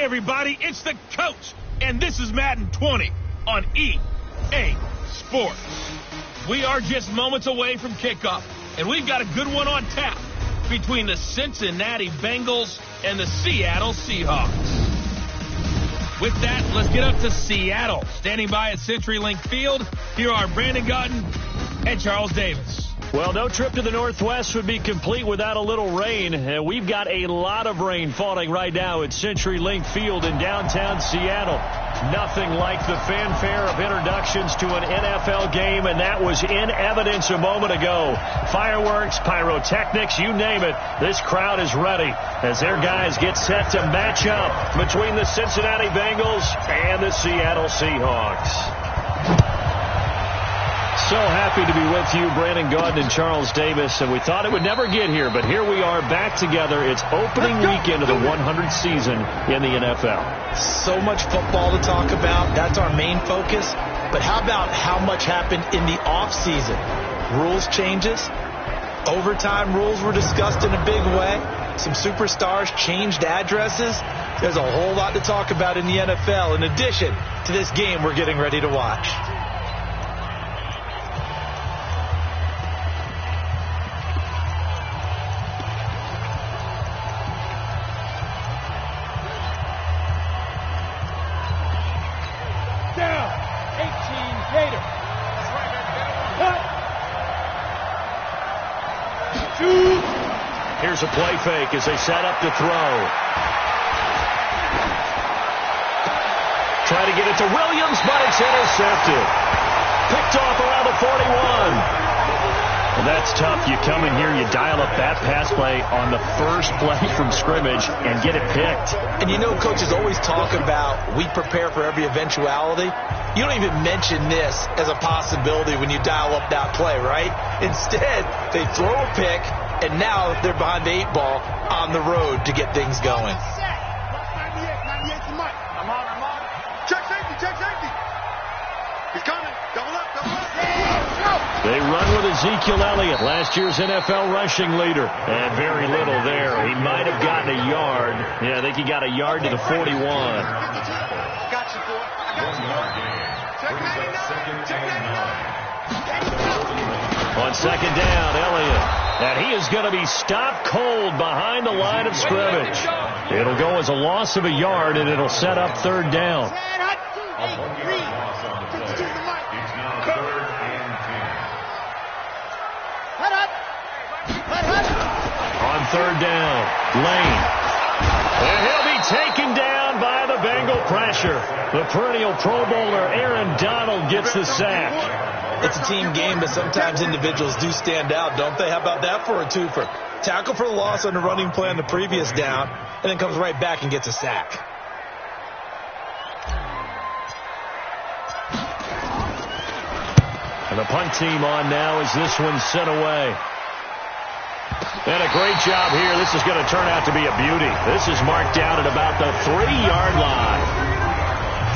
Hey, everybody, it's the coach, and this is Madden 20 on EA Sports. We are just moments away from kickoff, and we've got a good one on tap between the Cincinnati Bengals and the Seattle Seahawks. With that, let's get up to Seattle. Standing by at CenturyLink Field, here are Brandon Gaudin and Charles Davis. Well, no trip to the Northwest would be complete without a little rain. And we've got a lot of rain falling right now at CenturyLink Field in downtown Seattle. Nothing like the fanfare of introductions to an NFL game, and that was in evidence a moment ago. Fireworks, pyrotechnics, you name it. This crowd is ready as their guys get set to match up between the Cincinnati Bengals and the Seattle Seahawks. So happy to be with you, Brandon Gaudin and Charles Davis, and we thought it would never get here, but here we are back together. It's opening weekend of the 100th season in the NFL. So much football to talk about. That's our main focus. But how about how much happened in the offseason? Rules changes. Overtime rules were discussed in a big way. Some superstars changed addresses. There's a whole lot to talk about in the NFL in addition to this game we're getting ready to watch. Here's a play fake as they set up to throw. Try to get it to Williams, but it's intercepted. Picked off around the 41. And that's tough. You come in here, you dial up that pass play on the first play from scrimmage and get it picked. And you know, coaches always talk about we prepare for every eventuality. You don't even mention this as a possibility when you dial up that play, right? Instead, they throw a pick, and now they're behind the 8 ball on the road to get things going. Check safety. He's coming. Double up. They run with Ezekiel Elliott, last year's NFL rushing leader. And very little there. He might have gotten a yard. Yeah, I think he got a yard to the 41. Got you, boy. On second down, Elliott. And he is going to be stopped cold behind the line of scrimmage. It'll go as a loss of a yard, and it'll set up third down. On third down, Lane. And he'll be taken down by the Bengal pressure. The perennial Pro Bowler Aaron Donald gets the sack. It's a team game, but sometimes individuals do stand out, don't they? How about that for a twofer? Tackle for the loss on the running play on the previous down, and then comes right back and gets a sack. And the punt team on now as this one's sent away. And a great job here. This is going to turn out to be a beauty. This is marked down at about the 3-yard line.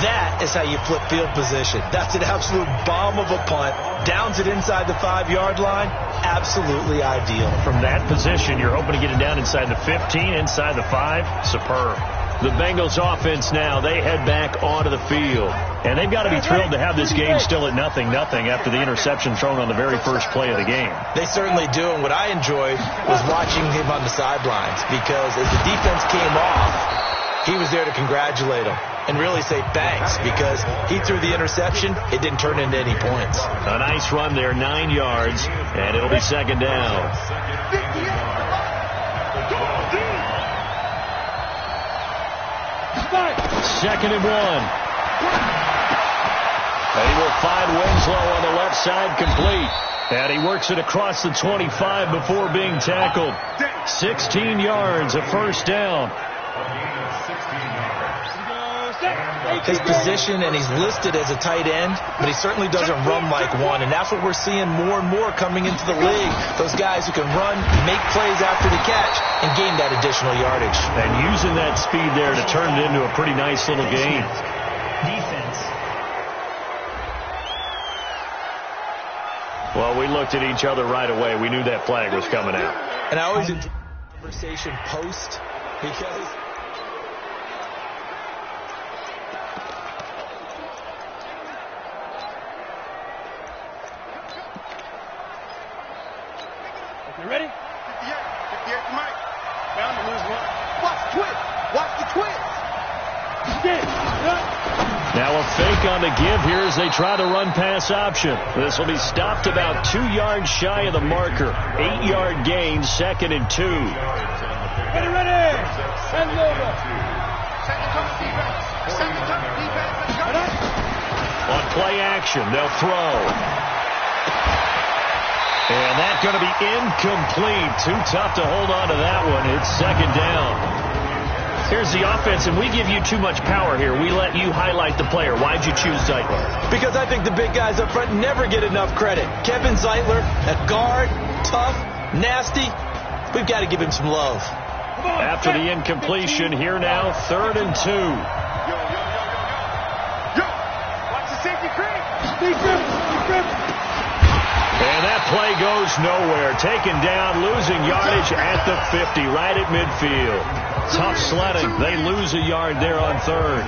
That is how you flip field position. That's an absolute bomb of a punt. Downs it inside the 5-yard line. Absolutely ideal. From that position, you're hoping to get it down inside the 15, inside the 5. Superb. The Bengals offense now, they head back onto the field. And they've got to be thrilled to have this game still at 0-0 after the interception thrown on the very first play of the game. They certainly do. And what I enjoyed was watching him on the sidelines, because as the defense came off, he was there to congratulate him and really say thanks, because he threw the interception. It didn't turn into any points. A nice run there, 9 yards, and it'll be second down. Second and 1. And he will find Winslow on the left side, complete. And he works it across the 25 before being tackled. 16 yards, a first down. His position, and he's listed as a tight end, but he certainly doesn't run like one, and that's what we're seeing more and more coming into the league. Those guys who can run, make plays after the catch, and gain that additional yardage. And using that speed there to turn it into a pretty nice little game. Defense. Well, we looked at each other right away. We knew that flag was coming out. And I always enjoy the conversation post, because You ready? 58. 58 to Mike. Bound to lose one. Watch the twist. Watch the twist. Now a fake on the give here as they try to run pass option. This will be stopped about 2 yards shy of the marker. 8-yard gain, 2nd and 2. Ready. Send it over. Send the top defense. Send the top defense. Let's go. On play action, they'll throw. And that's going to be incomplete. Too tough to hold on to that one. It's 2nd down. Here's the offense, and we give you too much power here. We let you highlight the player. Why'd you choose Zeitler? Because I think the big guys up front never get enough credit. Kevin Zeitler, a guard, tough, nasty. We've got to give him some love. After the incompletion, here now, 3rd and 2. Yo. Watch the safety creep. And that play goes nowhere. Taken down, losing yardage at the 50, right at midfield. Tough sledding. They lose a yard there on 3rd.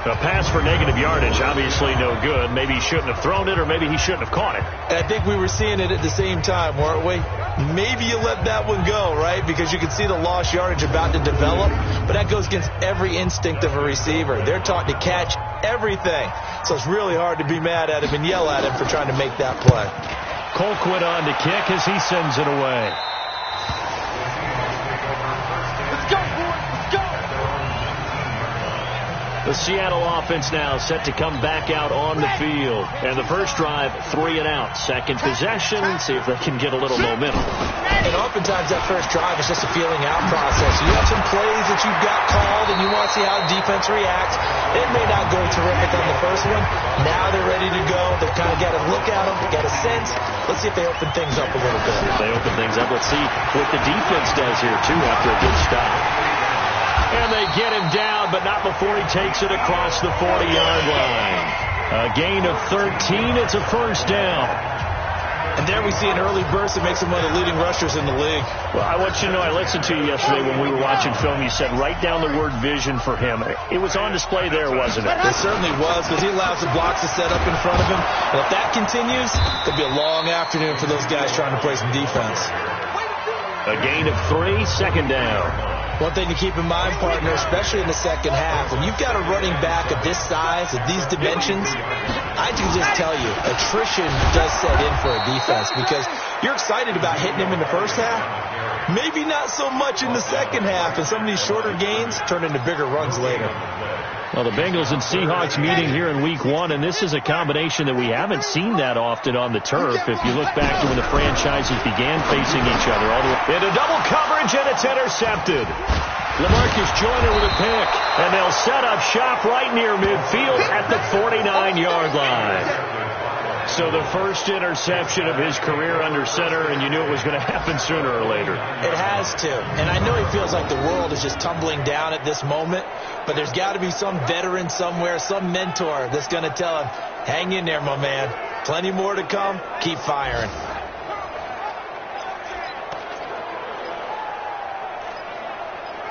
A pass for negative yardage, obviously no good. Maybe he shouldn't have thrown it, or maybe he shouldn't have caught it. I think we were seeing it at the same time, weren't we? Maybe you let that one go, right? Because you can see the lost yardage about to develop. But that goes against every instinct of a receiver. They're taught to catch everything. So it's really hard to be mad at him and yell at him for trying to make that play. Colquitt on to kick as he sends it away. The Seattle offense now set to come back out on the field. And the first drive, 3 and out. Second possession, see if they can get a little momentum. And oftentimes that first drive is just a feeling out process. You have some plays that you've got called, and you want to see how the defense reacts. It may not go terrific on the first one. Now they're ready to go. They've kind of got to look at them, got a sense. Let's see if they open things up a little bit. If they open things up, let's see what the defense does here, too, after a good stop. And they get him down, but not before he takes it across the 40-yard line. A gain of 13. It's a first down. And there we see an early burst that makes him one of the leading rushers in the league. Well, I want you to know, I listened to you yesterday when we were watching film. You said write down the word vision for him. It was on display there, wasn't it? It certainly was, because he allows the blocks to set up in front of him. And if that continues, it'll be a long afternoon for those guys trying to play some defense. A gain of 3, 2nd down. One thing to keep in mind, partner, especially in the second half, when you've got a running back of this size, of these dimensions, I can just tell you, attrition does set in for a defense, because you're excited about hitting him in the first half, maybe not so much in the second half, and some of these shorter gains turn into bigger runs later. Well, the Bengals and Seahawks meeting here in Week 1, and this is a combination that we haven't seen that often on the turf. If you look back to when the franchises began facing each other, all the way into double coverage, and it's intercepted. LaMarcus Joyner with a pick, and they'll set up shop right near midfield at the 49-yard line. So the first interception of his career under center, and you knew it was going to happen sooner or later. It has to. And I know he feels like the world is just tumbling down at this moment, but there's got to be some veteran somewhere, some mentor that's going to tell him, hang in there, my man. Plenty more to come. Keep firing.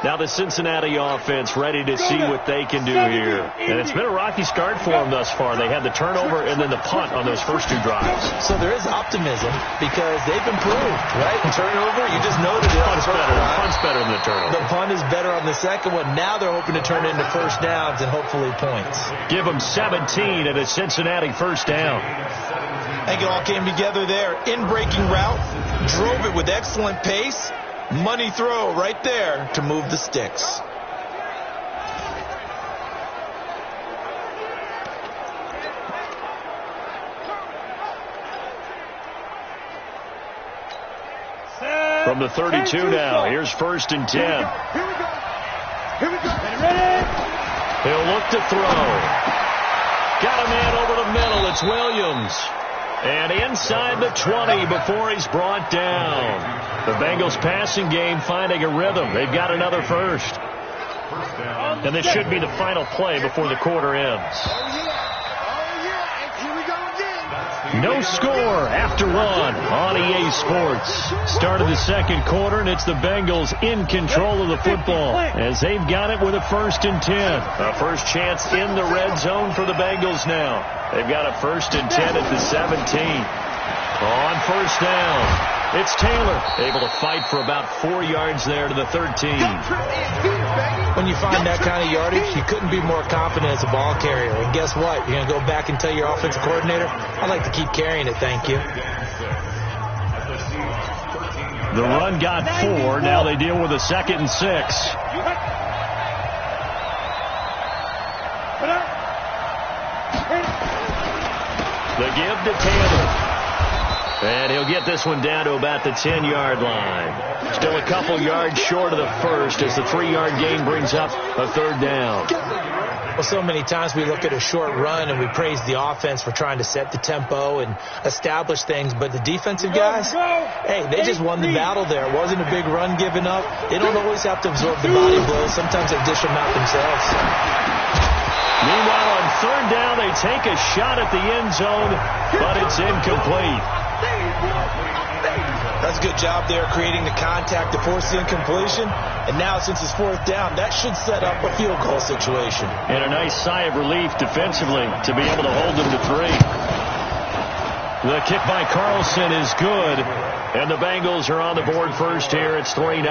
Now the Cincinnati offense ready to see what they can do here. And it's been a rocky start for them thus far. They had the turnover and then the punt on those first 2 drives. So there is optimism because they've improved, right? The turnover, you just noted it. Punt's better than the turnover. The punt is better on the second one. Now they're hoping to turn it into first downs and hopefully points. Give them 17 at a Cincinnati first down. I think it all came together there. In-breaking route, drove it with excellent pace. Money throw right there to move the sticks. From the 32 now, here's 1st and 10. Here we go. Ready? He'll look to throw. Got a man over the middle. It's Williams. And inside the 20 before he's brought down. The Bengals passing game finding a rhythm. They've got another first. And this should be the final play before the quarter ends. No score after 1 on EA Sports. Start of the second quarter, and it's the Bengals in control of the football as they've got it with a 1st and 10. A first chance in the red zone for the Bengals now. They've got a 1st and 10 at the 17. On first down, it's Taylor, able to fight for about 4 yards there to the 13. When you find that kind of yardage, you couldn't be more confident as a ball carrier. And guess what? You're going to go back and tell your offensive coordinator, I'd like to keep carrying it, thank you. The run got 4. Now they deal with a 2nd and 6. The give to Taylor. And he'll get this one down to about the 10-yard line. Still a couple yards short of the first as the 3-yard gain brings up a 3rd down. Well, so many times we look at a short run and we praise the offense for trying to set the tempo and establish things. But the defensive guys, hey, they just won the battle there. It wasn't a big run given up. They don't always have to absorb the body blows. Sometimes they dish them out themselves. Meanwhile, on 3rd down, they take a shot at the end zone, but it's incomplete. That's a good job there creating the contact to force the incompletion. And now since it's 4th down, that should set up a field goal situation. And a nice sigh of relief defensively to be able to hold them to 3. The kick by Carlson is good. And the Bengals are on the board first here. It's 3-0.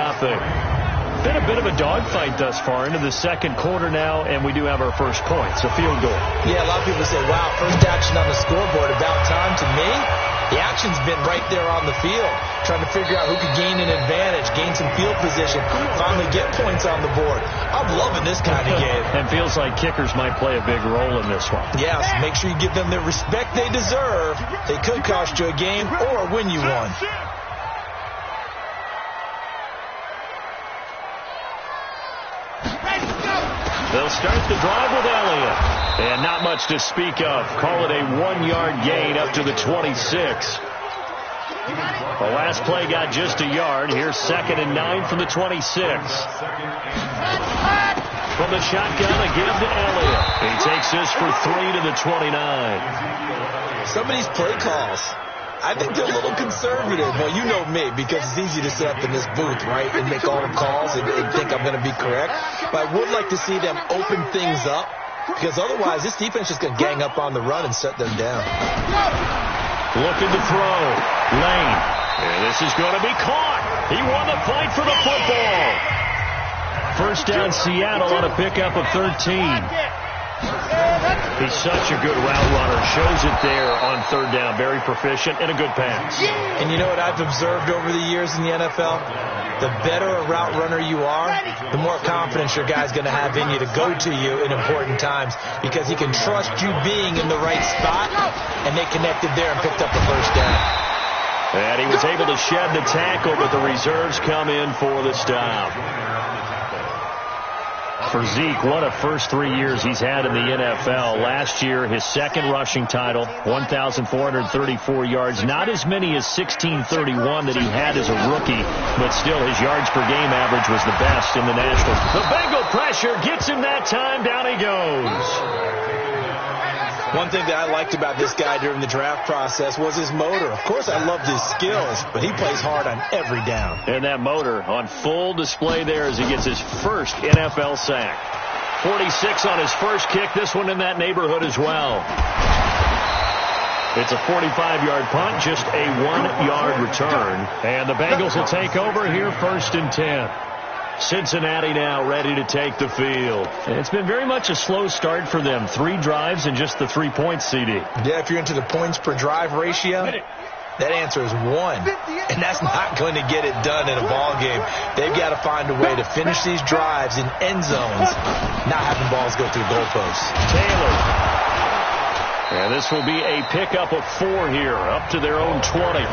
Been a bit of a dogfight thus far into the 2nd quarter now, and we do have our first points, a field goal. Yeah, a lot of people say, wow, first action on the scoreboard, about time. To me, the action's been right there on the field, trying to figure out who could gain an advantage, gain some field position, finally get points on the board. I'm loving this kind of game. And feels like kickers might play a big role in this one. Yes, make sure you give them the respect they deserve. They could cost you a game or win you one. They'll start the drive with Elliott. And not much to speak of. Call it a 1-yard gain up to the 26. The last play got just a yard. Here's 2nd and 9 from the 26. From the shotgun, a give to Elliott. He takes this for 3 to the 29. Some of these play calls, I think they're a little conservative. Well, you know me, because it's easy to sit up in this booth, right, and make all the calls and think I'm going to be correct. But I would like to see them open things up, because otherwise this defense is going to gang up on the run and shut them down. Looking to throw. Lane. And this is going to be caught. He won the fight for the football. First down, Seattle on a pickup of 13. He's such a good route runner. Shows it there on 3rd down. Very proficient and a good pass. And you know what I've observed over the years in the NFL? The better a route runner you are, the more confidence your guy's going to have in you to go to you in important times, because he can trust you being in the right spot, and they connected there and picked up the first down. And he was able to shed the tackle, but the reserves come in for the stop. For Zeke, what a first 3 years he's had in the NFL. Last year, his 2nd rushing title, 1,434 yards. Not as many as 1,631 that he had as a rookie, but still his yards per game average was the best in the Nationals. The Bengal pressure gets him that time. Down he goes. One thing that I liked about this guy during the draft process was his motor. Of course, I loved his skills, but he plays hard on every down. And that motor on full display there as he gets his first NFL sack. 46 on his first kick. This one in that neighborhood as well. It's a 45-yard punt, just a 1-yard return. And the Bengals will take over here 1st and 10. Cincinnati now ready to take the field. And it's been very much a slow start for them. 3 drives and just the 3 points, CD. Yeah, if you're into the points per drive ratio, that answer is 1. And that's not going to get it done in a ball game. They've got to find a way to finish these drives in end zones, not having balls go through goalposts. Taylor. And this will be a pickup of 4 here, up to their own 20.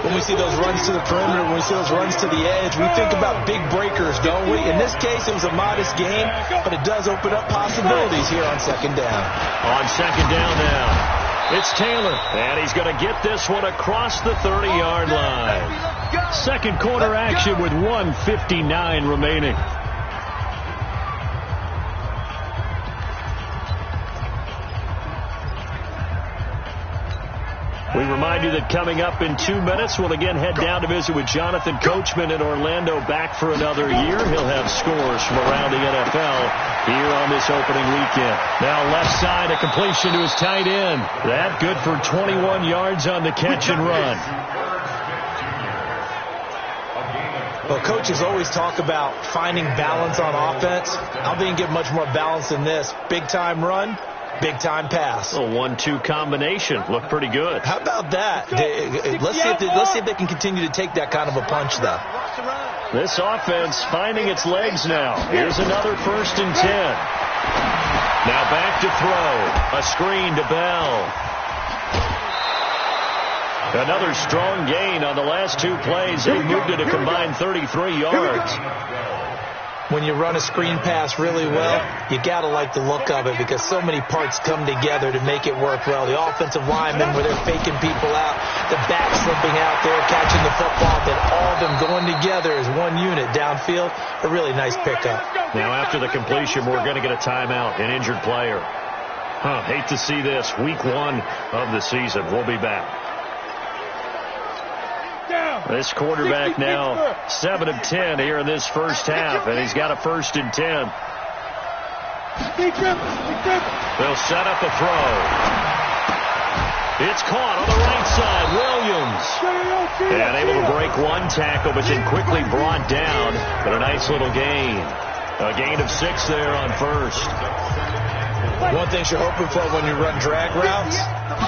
When we see those runs to the perimeter, when we see those runs to the edge, we think about big breakers, don't we? In this case, it was a modest gain, but it does open up possibilities here on 2nd down. On 2nd down now, it's Taylor, and he's going to get this one across the 30-yard line. 2nd quarter action with 1:59 remaining. We remind you that coming up in 2 minutes, we'll again head down to visit with Jonathan Coachman in Orlando, back for another year. He'll have scores from around the NFL here on this opening weekend. Now left side, a completion to his tight end. That good for 21 yards on the catch and run. Well, coaches always talk about finding balance on offense. I didn't get much more balance than this. Big-time run, big-time pass. A 1-2 combination. Looked pretty good. How about that? Let's see if they can continue to take that kind of a punch, though. This offense finding its legs now. Here's another 1st and 10. Now back to throw. A screen to Bell. Another strong gain on the last 2 plays. They moved it a combined 33 yards. When you run a screen pass really well, you got to like the look of it because so many parts come together to make it work well. The offensive linemen, where they're faking people out, the back slipping out there, catching the football, then all of them going together as one unit downfield. A really nice pickup. Now after the completion, we're going to get a timeout, an injured player. Hate to see this. Week 1 of the season. We'll be back. This quarterback now 7 of 10 here in this first half, and he's got a 1st and 10. They'll set up a throw. It's caught on the right side. Williams. And able to break 1 tackle, but then quickly brought down. But a nice little gain. A gain of 6 there on 1st. One thing you're hoping for when you run drag routes,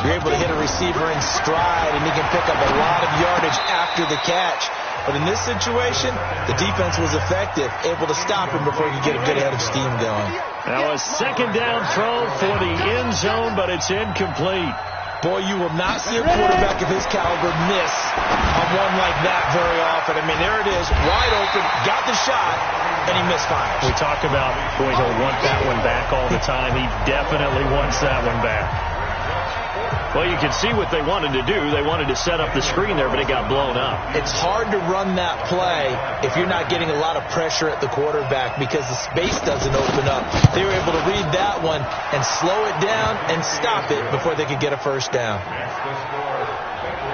you're able to hit a receiver in stride, and he can pick up a lot of yardage after the catch. But in this situation, the defense was effective, able to stop him before he could get a good head of steam going. Now a 2nd down throw for the end zone, but it's incomplete. Boy, you will not see a quarterback of his caliber miss on one like that very often. I mean, there it is, wide open, got the shot, and he misfires. We talk about, boy, he'll want that one back all the time. He definitely wants that one back. Well, you can see what they wanted to do. They wanted to set up the screen there, but it got blown up. It's hard to run that play if you're not getting a lot of pressure at the quarterback because the space doesn't open up. They were able to read that one and slow it down and stop it before they could get a 1st down.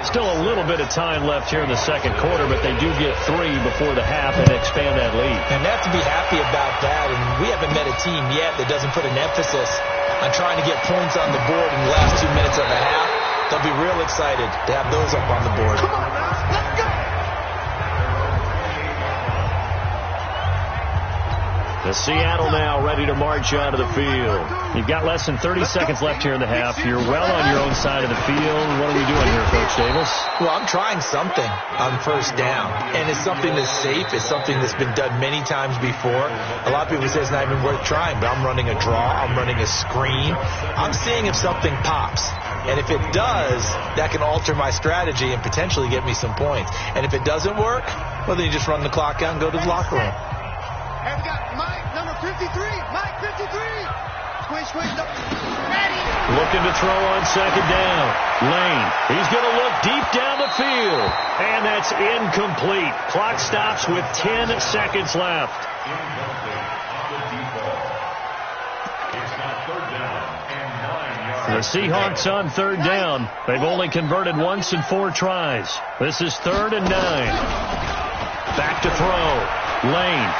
Still a little bit of time left here in the 2nd quarter, but they do get 3 before the half and expand that lead. And they have to be happy about that, and we haven't met a team yet that doesn't put an emphasis on trying to get points on the board in the last 2 minutes of the half. They'll be real excited to have those up on the board. Come on, now, let's go. The Seattle now ready to march out of the field. You've got less than 30 seconds left here in the half. You're well on your own side of the field. What are we doing here, Coach Davis? Well, I'm trying something on 1st down. And it's something that's safe. It's something that's been done many times before. A lot of people say it's not even worth trying, but I'm running a draw. I'm running a screen. I'm seeing if something pops. And if it does, that can alter my strategy and potentially get me some points. And if it doesn't work, well, then you just run the clock out and go to the locker room. And we got Mike, number 53. Mike, 53. Squish, ready. Looking to throw on 2nd down. Lane, he's going to look deep down the field. And that's incomplete. Clock stops with 10 seconds left. The Seahawks on 3rd down. They've only converted once in 4 tries. This is 3rd and 9. Back to throw. Lane.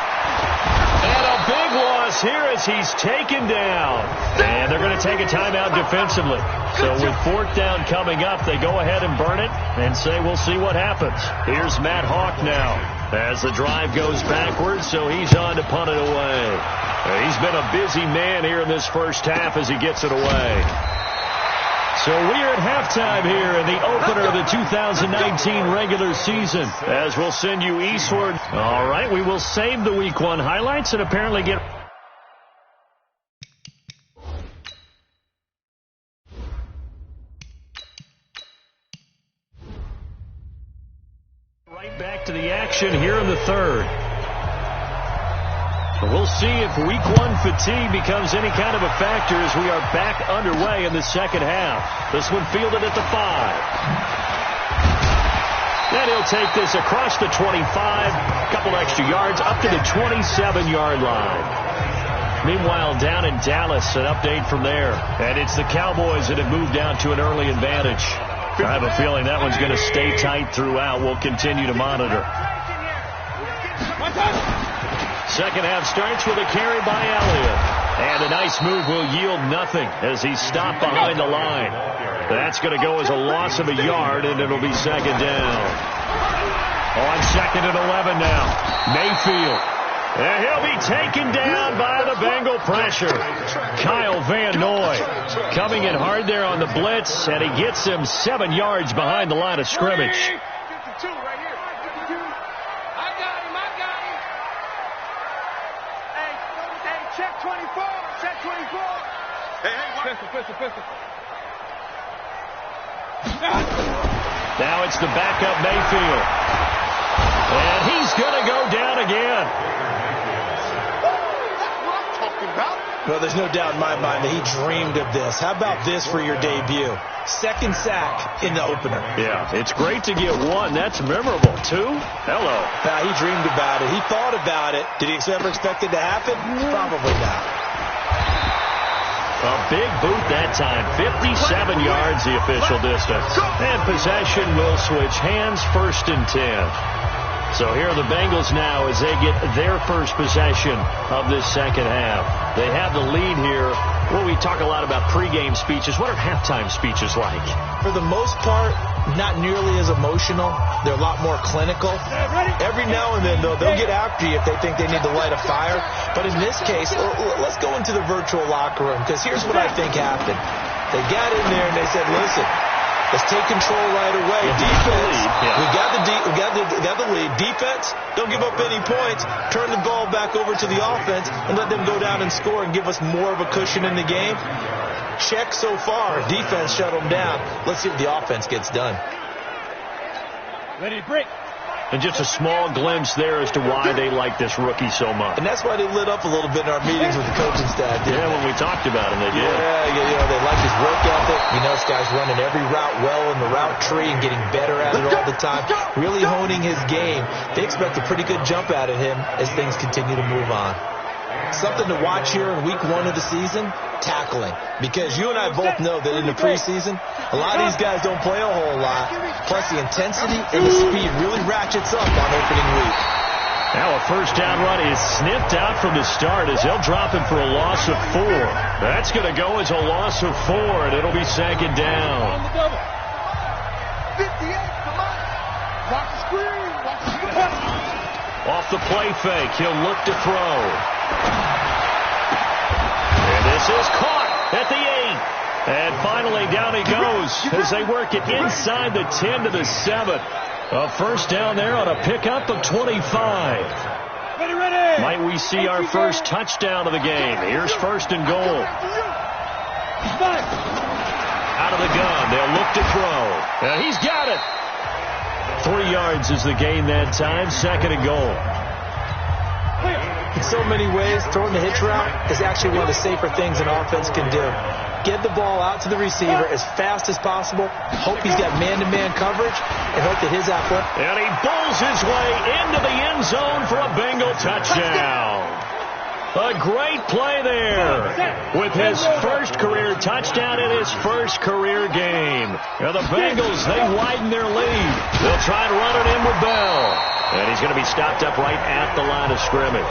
And a big loss here as he's taken down. And they're going to take a timeout defensively. So with 4th down coming up, they go ahead and burn it and say we'll see what happens. Here's Matt Hawk now as the drive goes backwards, so he's on to punt it away. He's been a busy man here in this first half as he gets it away. So we're at halftime here in the opener of the 2019 regular season as we'll send you eastward. All right, we will save the Week 1 highlights and apparently get right back to the action here in the 3rd. We'll see if Week 1 fatigue becomes any kind of a factor as we are back underway in the 2nd half. This one fielded at the 5. Then he'll take this across the 25, a couple extra yards, up to the 27-yard line. Meanwhile, down in Dallas, an update from there. And it's the Cowboys that have moved down to an early advantage. I have a feeling that one's going to stay tight throughout. We'll continue to monitor. Second half starts with a carry by Elliott. And a nice move will yield nothing as he's stopped behind the line. That's going to go as a loss of a yard, and it'll be second down. On 2nd and 11 now. Mayfield. And he'll be taken down by the Bengal pressure. Kyle Van Noy coming in hard there on the blitz, and he gets him 7 yards behind the line of scrimmage. 52 right here. 52. I got him. Hey, check 24. Check 24. Hey, pistol. Now it's the backup Mayfield. And he's going to go down again. Well, there's no doubt in my mind that he dreamed of this. How about this for your debut? Second sack in the opener. Yeah, it's great to get 1. That's memorable. 2? Hello. He dreamed about it. He thought about it. Did he ever expect it to happen? Probably not. A big boot that time. 57 yards the official distance. And possession will switch hands, 1st and 10. So here are the Bengals now as they get their first possession of this second half. They have the lead here. Well, we talk a lot about pregame speeches. What are halftime speeches like? For the most part, not nearly as emotional. They're a lot more clinical. Every now and then, though, they'll get after you if they think they need to light a fire. But in this case, let's go into the virtual locker room, because here's what I think happened. They got in there and they said, listen, let's take control right away. Defense, we got the lead. Defense, don't give up any points. Turn the ball back over to the offense and let them go down and score and give us more of a cushion in the game. Check so far. Defense shut them down. Let's see what the offense gets done. Ready to break. And just a small glimpse there as to why they like this rookie so much. And that's why they lit up a little bit in our meetings with the coaching staff. Yeah, when we talked about him, they did. Yeah, they like his work ethic. You know, this guy's running every route well in the route tree and getting better at it all the time. Really honing his game. They expect a pretty good jump out of him as things continue to move on. Something to watch here in week 1 of the season, tackling. Because you and I both know that in the preseason, a lot of these guys don't play a whole lot. Plus the intensity and the speed really ratchets up on opening week. Now a first down run is sniffed out from the start as they'll drop him for a loss of 4. That's going to go as a loss of 4, and it'll be second down. 58, come on. Watch the screen. Off the play fake, he'll look to throw. And this is caught at the 8. And finally down he goes as they work it inside the 10 to the 7. A first down there on a pickup of 25. Ready. Might we see our first touchdown of the game? Here's 1st and goal. Out of the gun, they'll look to throw. And he's got it. 3 yards is the gain that time, 2nd and goal. In so many ways, throwing the hitch route is actually one of the safer things an offense can do. Get the ball out to the receiver as fast as possible. Hope he's got man-to-man coverage, and hope that his athletic. And he bowls his way into the end zone for a Bengal touchdown. A great play there with his first career touchdown in his first career game. Now the Bengals, they widen their lead. They'll try to run it in with Bell. And he's going to be stopped up right at the line of scrimmage.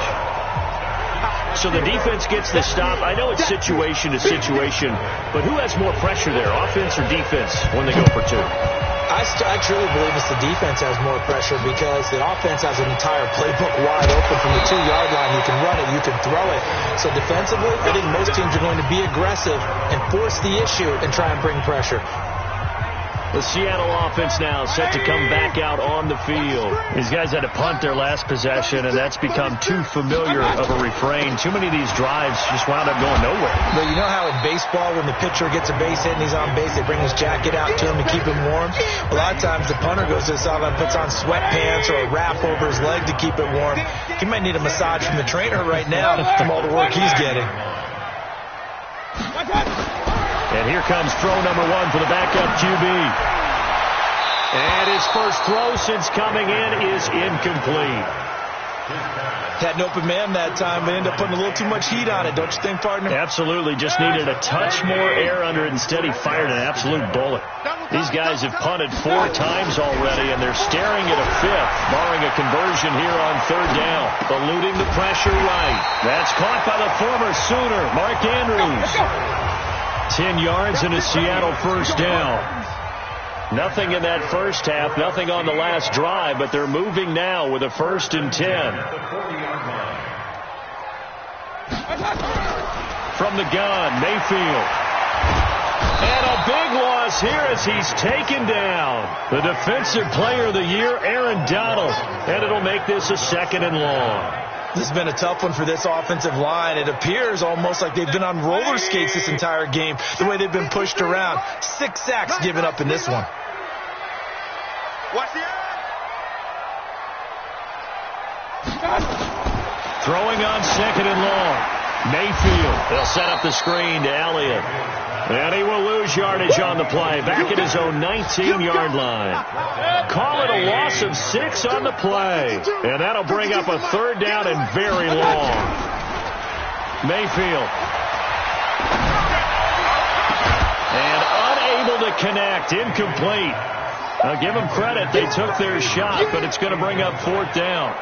So the defense gets the stop. I know it's situation to situation, but who has more pressure there, offense or defense, when they go for 2? I truly believe it's the defense has more pressure because the offense has an entire playbook wide open from the 2-yard line. You can run it, you can throw it. So defensively, I think most teams are going to be aggressive and force the issue and try and bring pressure. The Seattle offense now set to come back out on the field. These guys had to punt their last possession, and that's become too familiar of a refrain. Too many of these drives just wound up going nowhere. But you know how in baseball, when the pitcher gets a base hit and he's on base, they bring his jacket out to him to keep him warm? A lot of times the punter goes to the sideline, puts on sweatpants or a wrap over his leg to keep it warm. He might need a massage from the trainer right now from all the work he's getting. And here comes throw number 1 for the backup QB. And his first throw since coming in is incomplete. Had an open man that time, but ended up putting a little too much heat on it, don't you think, partner? Absolutely. Just needed a touch more air under it. Instead, he fired an absolute bullet. Double These guys have punted 4 times already, and they're staring at a 5th, barring a conversion here on 3rd down. Eluding the pressure right. That's caught by the former Sooner, Mark Andrews. 10 yards and a Seattle 1st down. Nothing in that first half, nothing on the last drive, but they're moving now with a 1st and 10. From the gun, Mayfield. And a big loss here as he's taken down. The defensive player of the year, Aaron Donald. And it'll make this a 2nd and long. This has been a tough one for this offensive line. It appears almost like they've been on roller skates this entire game, the way they've been pushed around. 6 sacks given up in this one. Throwing on 2nd and long. Mayfield. They'll set up the screen to Elliott. And he will lose yardage on the play. Back at his own 19-yard line. Call it a loss of 6 on the play. And that'll bring up a 3rd down and very long. Mayfield. And unable to connect. Incomplete. Now give them credit. They took their shot, but it's going to bring up 4th down.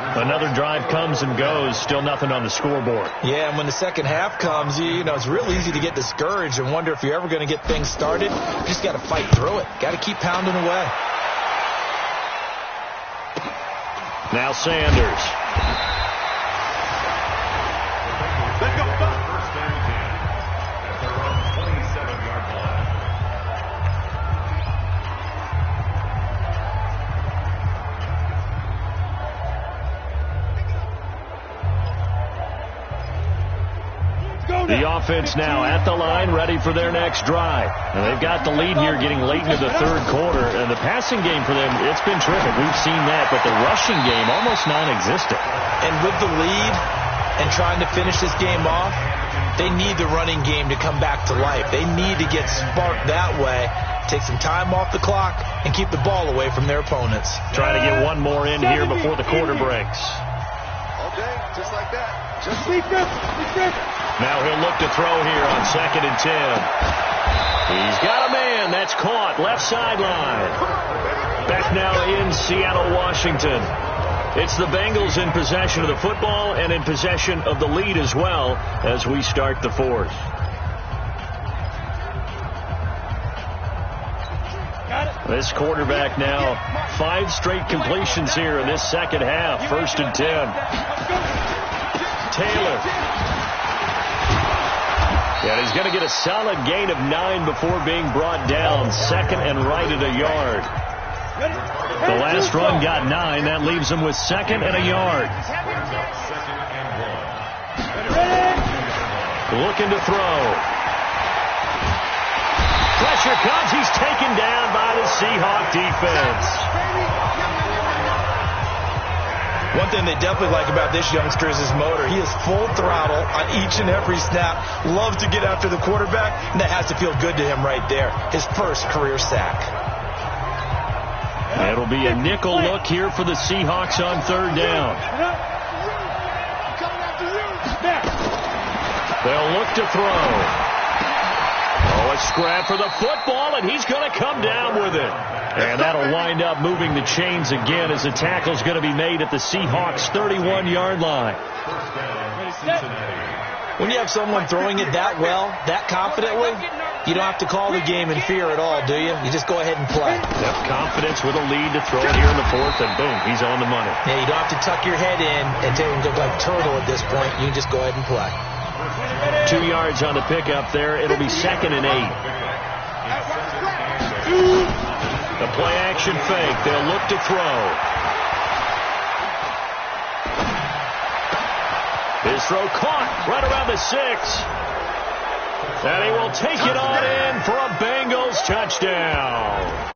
Another drive comes and goes. Still nothing on the scoreboard. Yeah, and when the second half comes, you know, it's real easy to get discouraged and wonder if you're ever going to get things started. You just got to fight through it. Got to keep pounding away. Now Sanders. Let's go. First and 10 at their own 27-yard line. The offense now at the line, ready for their next drive. And they've got the lead here getting late into the 3rd quarter. And the passing game for them, it's been terrific. We've seen that. But the rushing game, almost non-existent. And with the lead and trying to finish this game off, they need the running game to come back to life. They need to get sparked that way, take some time off the clock, and keep the ball away from their opponents. Trying to get one more in here before the quarter breaks. All day, just like that. Just defense. Now he'll look to throw here on 2nd and 10. He's got a man. That's caught. Left sideline. Back now in Seattle, Washington. It's the Bengals in possession of the football and in possession of the lead as well as we start the 4th. This quarterback now 5 straight completions here in this second half. 1st and 10. Taylor. And he's going to get a solid gain of 9 before being brought down. 2nd and right at a yard. The last run got 9. That leaves him with 2nd and a yard. Looking to throw. Pressure comes. He's taken down by the Seahawk defense. One thing they definitely like about this youngster is his motor. He is full throttle on each and every snap. Loves to get after the quarterback, and that has to feel good to him right there. His first career sack. It'll be a nickel look here for the Seahawks on 3rd down. They'll look to throw. Oh, a scrap for the football, and he's going to come down with it. And that'll wind up moving the chains again as the tackle's going to be made at the Seahawks' 31-yard line. When you have someone throwing it that well, that confidently, you don't have to call the game in fear at all, do you? You just go ahead and play. Yep, confidence with a lead to throw it here in the 4th, and boom, he's on the money. Yeah, you don't have to tuck your head in and take him to look like turtle at this point. You can just go ahead and play. 2 yards on the pickup there. It'll be 2nd and 8. The play-action fake. They'll look to throw. His throw caught right around the 6. And he will take it on in for a Bengals touchdown.